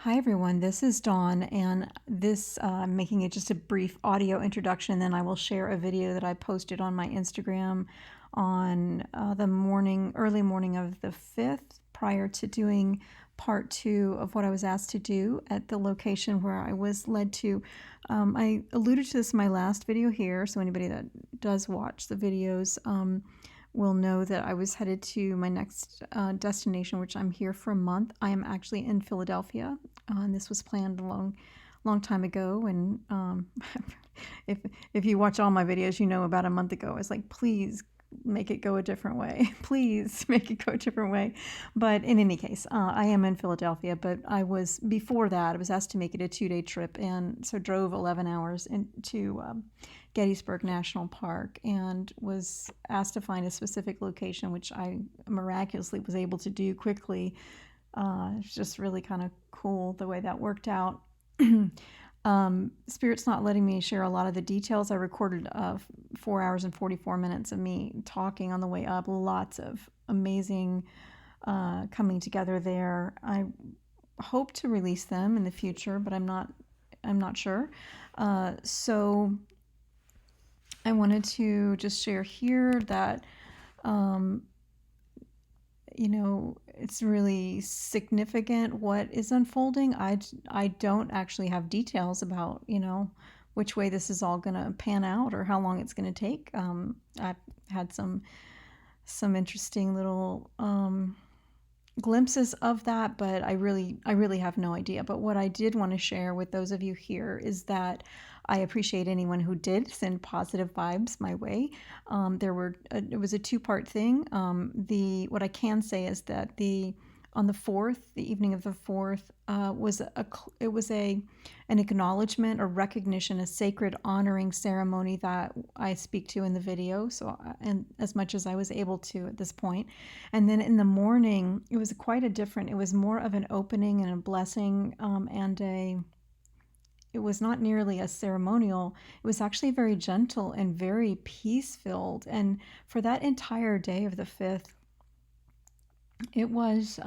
Hi everyone, this is Dawn, and I'm making it just a brief audio introduction, then I will share a video that I posted on my Instagram on early morning of the 5th, prior to doing part 2 of what I was asked to do at the location where I was led to. I alluded to this in my last video here, so anybody that does watch the videos will know that I was headed to my next destination, which I'm here for a month. I am actually in Philadelphia, and this was planned a long time ago. And if you watch all my videos, you know about a month ago I was like, please make it go a different way. Please make it go a different way. But in any case, I am in Philadelphia, but before that, I was asked to make it a 2-day trip, and so drove 11 hours into Gettysburg National Park and was asked to find a specific location, which I miraculously was able to do quickly. It's just really kind of cool the way that worked out. Spirit's not letting me share a lot of the details. I recorded 4 hours and 44 minutes of me talking on the way up. Lots of amazing coming together there. I hope to release them in the future, but I'm not sure. So I wanted to just share here that it's really significant what is unfolding. I don't actually have details about, which way this is all going to pan out or how long it's going to take. I've had some interesting little glimpses of that, but I really have no idea. But what I did want to share with those of you here is that I appreciate anyone who did send positive vibes my way. It was a two-part thing. What I can say is that on the 4th, the evening of the 4th, was an acknowledgement or recognition, a sacred honoring ceremony that I speak to in the video. So, and as much as I was able to at this point. And then in the morning, it was it was more of an opening and a blessing, it was not nearly as ceremonial. It was actually very gentle and very peace-filled. And for that entire day of the 5th, it was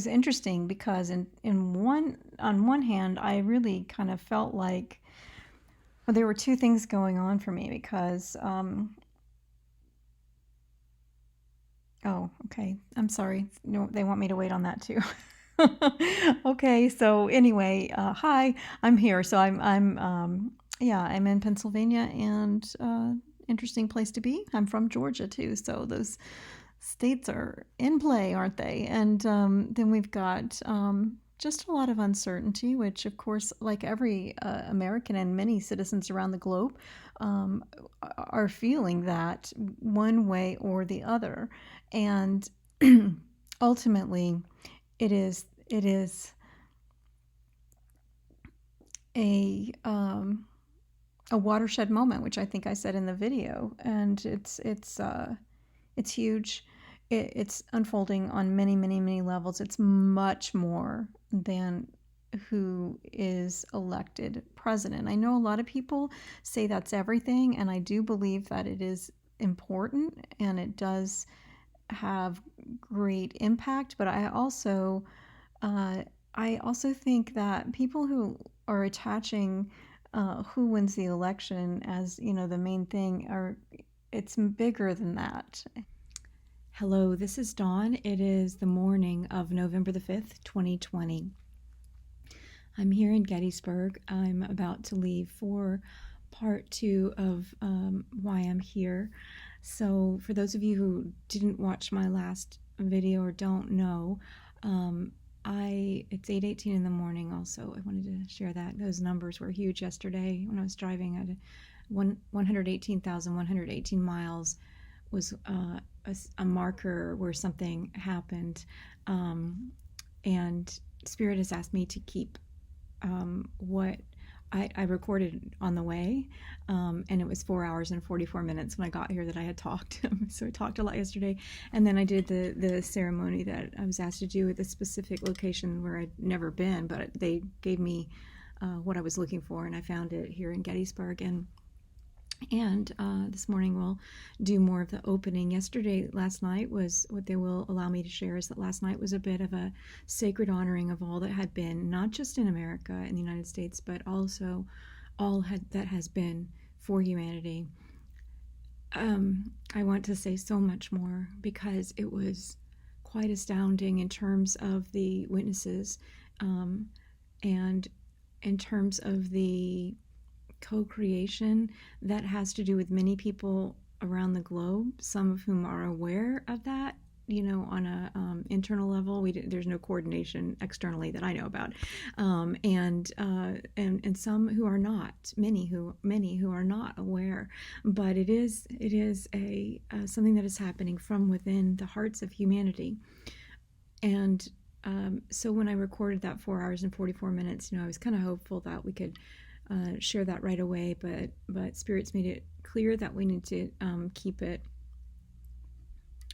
interesting because on one hand, I really kind of felt like, well, there were two things going on for me because oh, okay. I'm sorry. No, they want me to wait on that too. Okay, so anyway, hi, I'm here. So I'm in Pennsylvania, and interesting place to be. I'm from Georgia too, so those states are in play, aren't they? And then we've got just a lot of uncertainty, which of course, like every American and many citizens around the globe, are feeling that one way or the other. And ultimately, it is a watershed moment, which I think I said in the video, and it's huge. It's unfolding on many levels. It's much more than who is elected president. I know a lot of people say that's everything, and I do believe that it is important and it does have great impact, but I also think that people who are attaching who wins the election as the main thing it's bigger than that. Hello, this is Dawn. It is the morning of November the 5th, 2020. I'm here in Gettysburg. I'm about to leave for part 2 of why I'm here. So for those of you who didn't watch my last video or don't know, it's 8:18 in the morning also. I wanted to share that. Those numbers were huge yesterday when I was driving. I had 118,118 miles was a marker where something happened. And Spirit has asked me to keep what I recorded on the way, and it was 4 hours and 44 minutes when I got here that I had talked. So I talked a lot yesterday, and then I did the ceremony that I was asked to do at a specific location where I'd never been, but they gave me what I was looking for, and I found it here in Gettysburg. And And this morning we'll do more of the opening. Last night was what they will allow me to share is that last night was a bit of a sacred honoring of all that had been, not just in America, in the United States, but also that has been for humanity. I want to say so much more because it was quite astounding in terms of the witnesses, and in terms of the co-creation that has to do with many people around the globe, some of whom are aware of that, on a internal level. There's no coordination externally that I know about, and some who are not, many who are not aware. But it is a something that is happening from within the hearts of humanity. And so when I recorded that 4 hours and 44 minutes, I was kind of hopeful that we could share that right away, but Spirit's made it clear that we need to keep it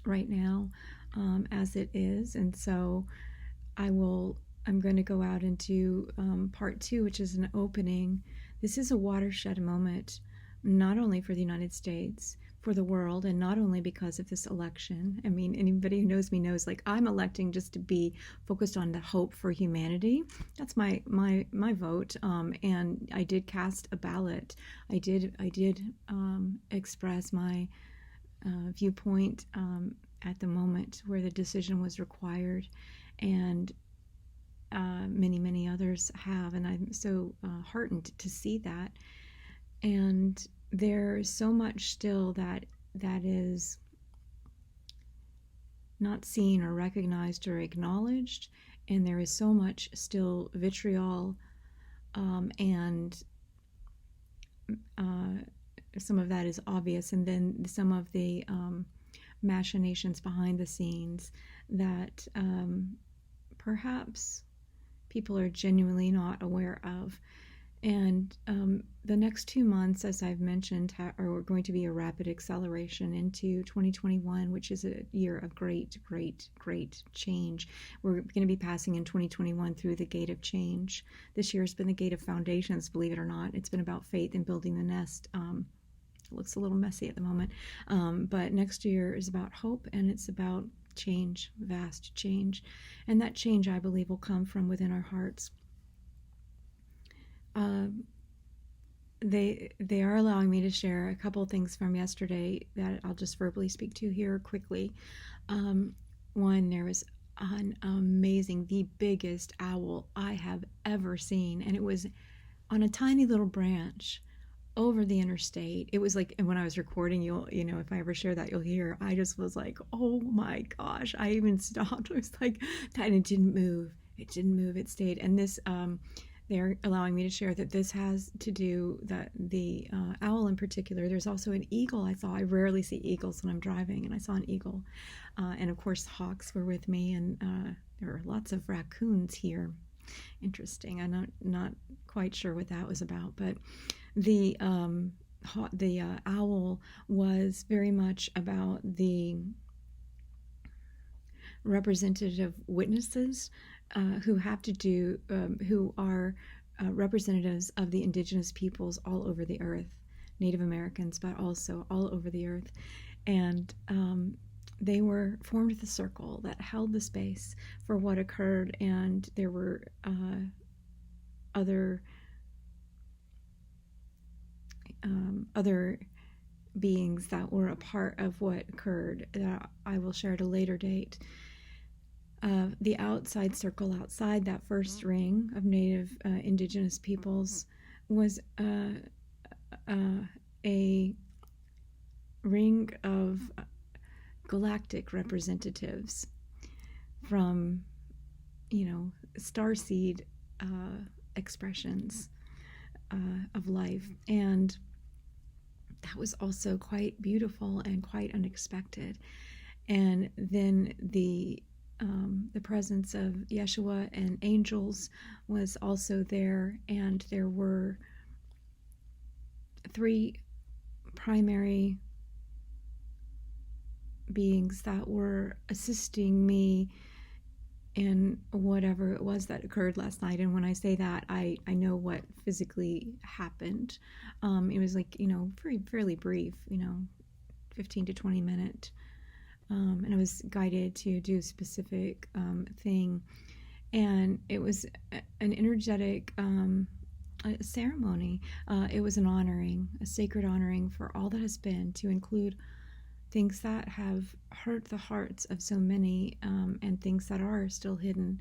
right now as it is. And so I'm going to go out into part 2, which is an opening. This is a watershed moment, not only for the United States, for the world, and not only because of this election. I mean, anybody who knows me knows, like, I'm electing just to be focused on the hope for humanity. That's my vote. And I did cast a ballot. I did express my viewpoint at the moment where the decision was required, and many others have, and I'm so heartened to see that. And there's so much still that is not seen or recognized or acknowledged, and there is so much still vitriol, and some of that is obvious, and then some of the machinations behind the scenes that perhaps people are genuinely not aware of. And the next 2 months, as I've mentioned, are going to be a rapid acceleration into 2021, which is a year of great change. We're going to be passing in 2021 through the gate of change. This year has been the gate of foundations, believe it or not. It's been about faith and building the nest. It looks a little messy at the moment, but next year is about hope, and it's about change, vast change. And that change, I believe, will come from within our hearts. They are allowing me to share a couple of things from yesterday that I'll just verbally speak to here quickly. One, there was an amazing, the biggest owl I have ever seen, and it was on a tiny little branch over the interstate. It was like, and when I was recording, if I ever share that, you'll hear, I just was like, oh my gosh, I even stopped. I was like, and it didn't move. It stayed. And this, they're allowing me to share that this has to do that the owl in particular. There's also an eagle. I rarely see eagles when I'm driving, and I saw an eagle, and of course hawks were with me, and there are lots of raccoons here. Interesting. I'm not quite sure what that was about, but the owl was very much about the representative witnesses who are representatives of the indigenous peoples all over the earth, Native Americans, but also all over the earth. And they were formed the circle that held the space for what occurred, and there were other beings that were a part of what occurred that I will share at a later date. The outside circle, outside that first ring of Native indigenous peoples, was a ring of galactic representatives from, starseed expressions of life. And that was also quite beautiful and quite unexpected. And then the presence of Yeshua and angels was also there, and there were 3 primary beings that were assisting me in whatever it was that occurred last night. And when I say that, I know what physically happened. It was like, fairly brief, 15 to 20 minute. And I was guided to do a specific thing. And it was an energetic ceremony. It was an honoring, a sacred honoring for all that has been, to include things that have hurt the hearts of so many, and things that are still hidden.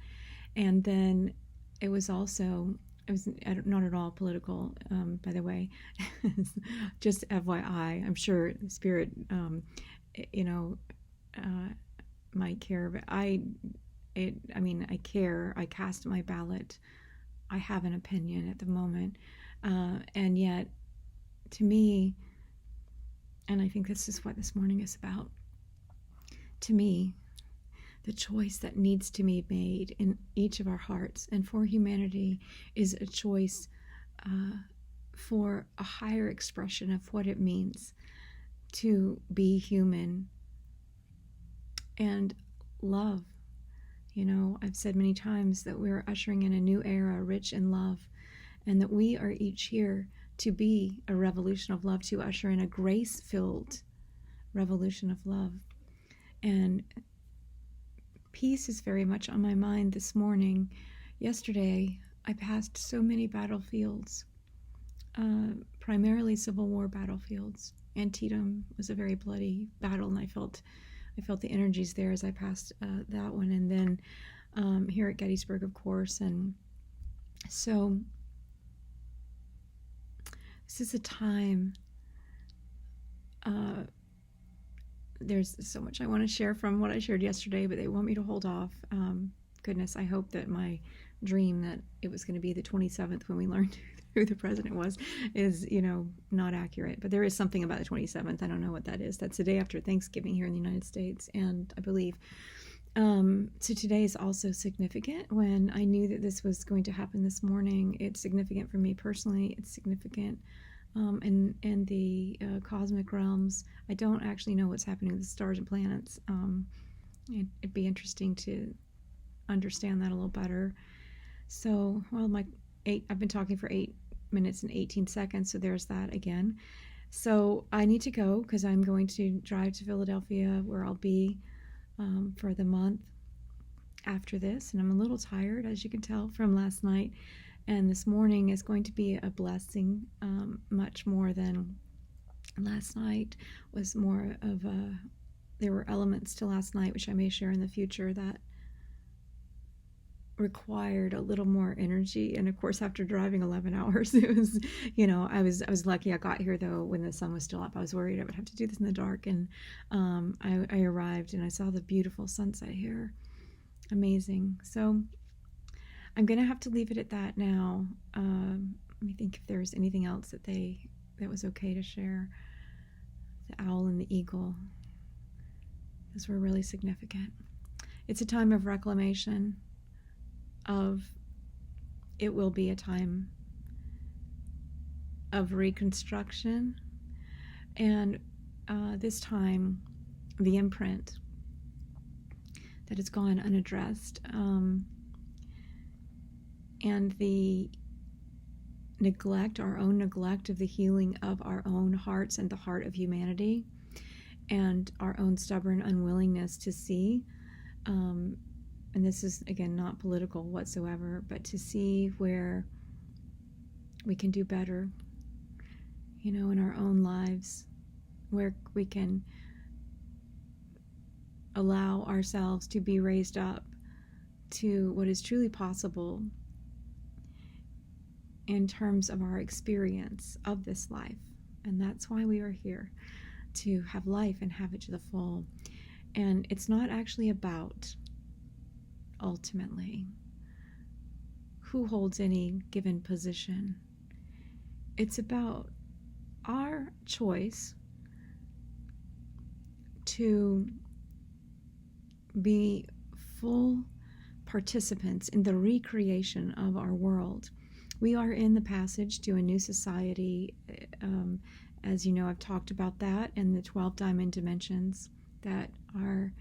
And then it was also, it was not at all political, by the way. Just FYI, I'm sure the Spirit, might care, but I care. I cast my ballot. I have an opinion at the moment, and yet, to me, and I think this is what this morning is about, to me, the choice that needs to be made in each of our hearts and for humanity is a choice for a higher expression of what it means to be human and love. I've said many times that we're ushering in a new era rich in love, and that we are each here to be a revolution of love, to usher in a grace-filled revolution of love. And peace is very much on my mind this morning. Yesterday, I passed so many battlefields, primarily Civil War battlefields. Antietam was a very bloody battle, and I felt the energies there as I passed that one. And then here at Gettysburg, of course. And so this is a time, there's so much I want to share from what I shared yesterday, but they want me to hold off. Goodness, I hope that my dream that it was going to be the 27th when we learned who the president was is, not accurate. But there is something about the 27th. I don't know what that is. That's the day after Thanksgiving here in the United States, and I believe. So today is also significant. When I knew that this was going to happen this morning, it's significant for me personally. It's significant in the cosmic realms. I don't actually know what's happening with the stars and planets. It'd be interesting to understand that a little better. So, I've been talking for 8 minutes and 18 seconds, so there's that again. So I need to go because I'm going to drive to Philadelphia, where I'll be for the month after this, and I'm a little tired, as you can tell from last night. And this morning is going to be a blessing, much more than last night was more of a. There were elements to last night, which I may share in the future, that required a little more energy. And of course, after driving 11 hours, it was, I was lucky I got here, though, when the sun was still up. I was worried I would have to do this in the dark. And I arrived and I saw the beautiful sunset here. Amazing. So I'm going to have to leave it at that now. Let me think if there's anything else that was okay to share. The owl and the eagle. Those were really significant. It's a time of reclamation. It will be a time of reconstruction, and this time the imprint that has gone unaddressed, and the neglect, our own neglect of the healing of our own hearts and the heart of humanity, and our own stubborn unwillingness to see, and this is, again, not political whatsoever, but to see where we can do better, in our own lives, where we can allow ourselves to be raised up to what is truly possible in terms of our experience of this life. And that's why we are here, to have life and have it to the full. And it's not actually about, ultimately, who holds any given position. It's about our choice to be full participants in the recreation of our world. We are in the passage to a new society. As you know, I've talked about that and the 12 diamond dimensions that are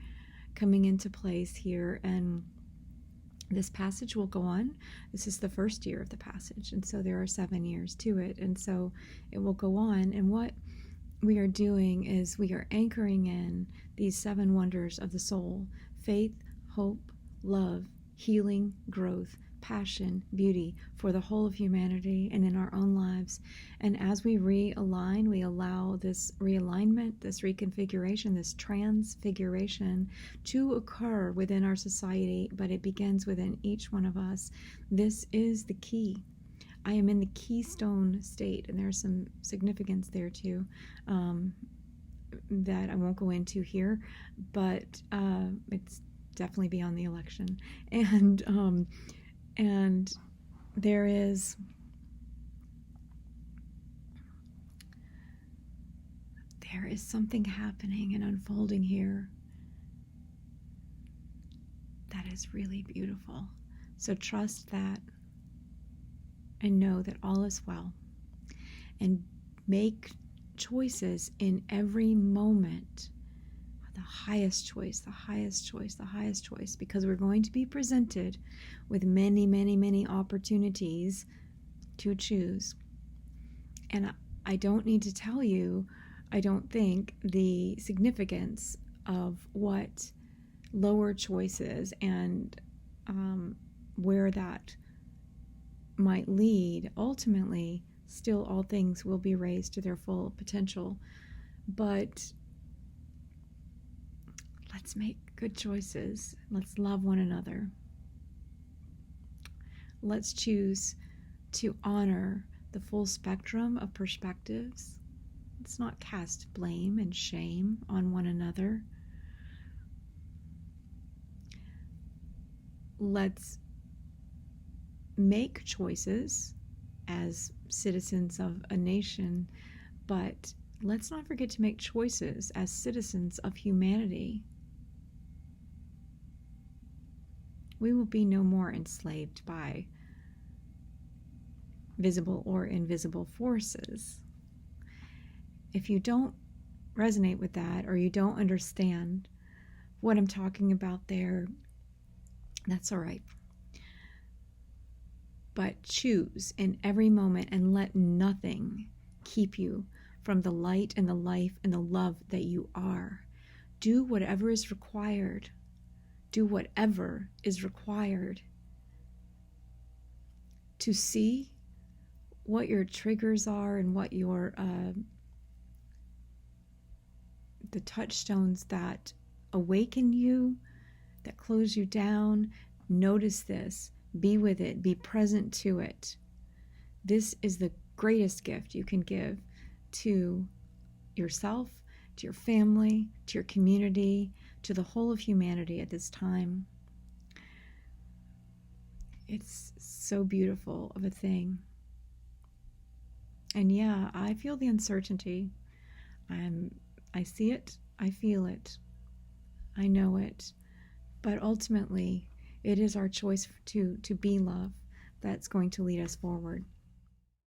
coming into place here. And This passage will go on. This is the first year of the passage, and so there are 7 years to it, and so it will go on. And what we are doing is we are anchoring in these 7 wonders of the soul: faith, hope, love, healing, growth, passion, beauty, for the whole of humanity and in our own lives. And as we realign, we allow this realignment, this reconfiguration, this transfiguration to occur within our society, but it begins within each one of us. This is the key. I am in the keystone state, and there's some significance there too, that I won't go into here, but it's definitely beyond the election. And there is something happening and unfolding here that is really beautiful. So trust that and know that all is well, and make choices in every moment, the highest choice, the highest choice, the highest choice, because we're going to be presented with many, many, many opportunities to choose. And I don't need to tell you, I don't think, the significance of what lower choices and where that might lead. Ultimately, still all things will be raised to their full potential. But let's make good choices. Let's love one another. Let's choose to honor the full spectrum of perspectives. Let's not cast blame and shame on one another. Let's make choices as citizens of a nation, but let's not forget to make choices as citizens of humanity. We will be no more enslaved by visible or invisible forces. If you don't resonate with that, or you don't understand what I'm talking about there, that's all right. But choose in every moment, and let nothing keep you from the light and the life and the love that you are. Do whatever is required. Do whatever is required to see what your triggers are and what your the touchstones that awaken you, that close you down. Notice this. Be with it. Be present to it. This is the greatest gift you can give to yourself, to your family, to your community, to the whole of humanity at this time. It's so beautiful of a thing. And yeah, I feel the uncertainty. I see it. I feel it. I know it. But ultimately, it is our choice to be love that's going to lead us forward.